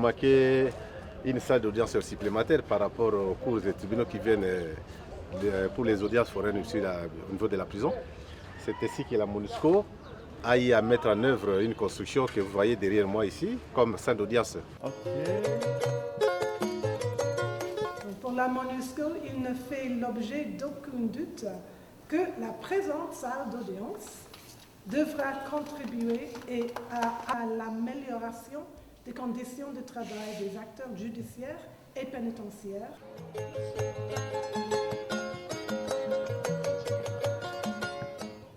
remarqué une salle d'audience supplémentaire par rapport aux cours des tribunaux qui viennent pour les audiences foraines au niveau de la prison. C'est ainsi que la MONUSCO a eu à mettre en œuvre une construction que vous voyez derrière moi ici, comme salle d'audience. Pour la MONUSCO, il ne fait l'objet d'aucun doute que la présente salle d'audience devra contribuer à l'amélioration des conditions de travail des acteurs judiciaires et pénitentiaires.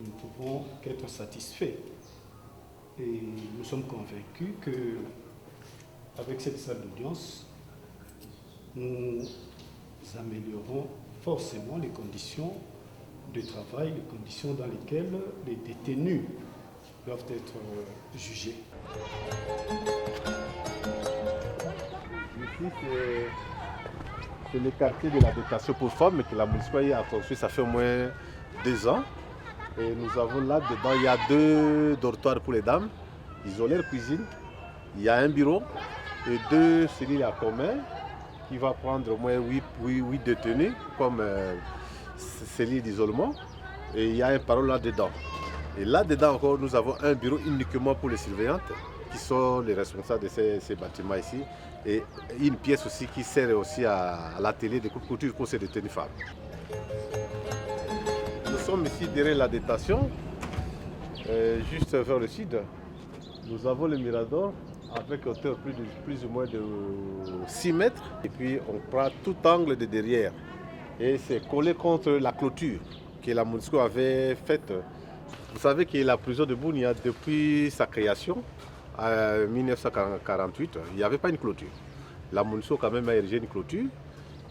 Nous ne pouvons qu'être satisfaits et nous sommes convaincus qu'avec cette salle d'audience, nous améliorons forcément les conditions de travail, les conditions dans lesquelles les détenus doivent être jugés. Ici, c'est le quartier de la détention pour femmes que la municipalité a construit, ça fait au moins 2 ans. Et nous avons là-dedans, il y a 2 dortoirs pour les dames, isolés, cuisine. Il y a un bureau et 2 cellules à commun qui va prendre au moins 8 détenus comme cellules d'isolement. Et il y a un parole là-dedans. Et là-dedans encore, nous avons un bureau uniquement pour les surveillantes qui sont les responsables de ces bâtiments ici. Et une pièce aussi qui sert aussi à l'atelier de couture pour ces détenus femmes. Nous sommes ici derrière la détention, juste vers le sud. Nous avons le mirador avec hauteur plus ou moins de 6 mètres. Et puis on prend tout angle de derrière. Et c'est collé contre la clôture que la MONUSCO avait faite. Vous savez que la prison de Bunia, depuis sa création, en 1948, il n'y avait pas une clôture. La MONUSCO quand même a érigé une clôture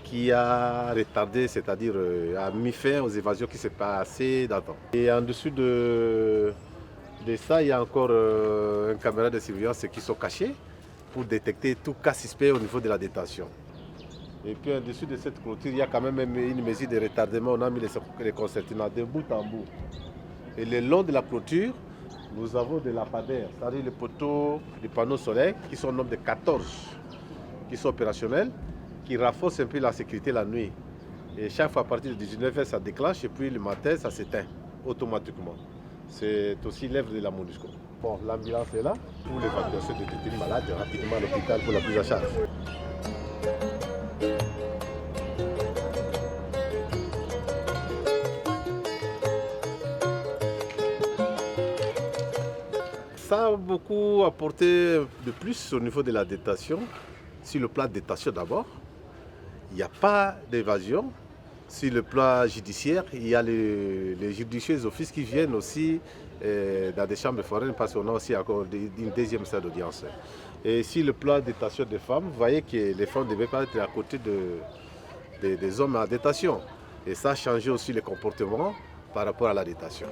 qui a retardé, c'est-à-dire a mis fin aux évasions qui s'est passées dans le temps. Et en dessous de ça, il y a encore un caméra de surveillance qui sont cachés pour détecter tout cas suspect au niveau de la détention. Et puis en dessous de cette clôture, il y a quand même une mesure de retardement. On a mis les concertinats de bout en bout. Et le long de la clôture, nous avons des lampadaires, c'est-à-dire les poteaux, les panneaux solaires qui sont au nombre de 14, qui sont opérationnels, qui renforcent un peu la sécurité la nuit. Et chaque fois à partir de 19h, ça déclenche et puis le matin, ça s'éteint automatiquement. C'est aussi l'œuvre de la MONUSCO. Bon, l'ambulance est là pour l'évacuation des détenus malades rapidement à l'hôpital pour la prise en charge. Ça a beaucoup apporté de plus au niveau de la détention. Sur le plan de détention d'abord, il n'y a pas d'évasion. Sur le plan judiciaire, il y a les judiciaires offices qui viennent aussi dans des chambres foraines parce qu'on a aussi encore une deuxième salle d'audience. Et sur le plan de détention des femmes, vous voyez que les femmes ne devaient pas être à côté des hommes en détention. Et ça a changé aussi le comportement par rapport à la détention.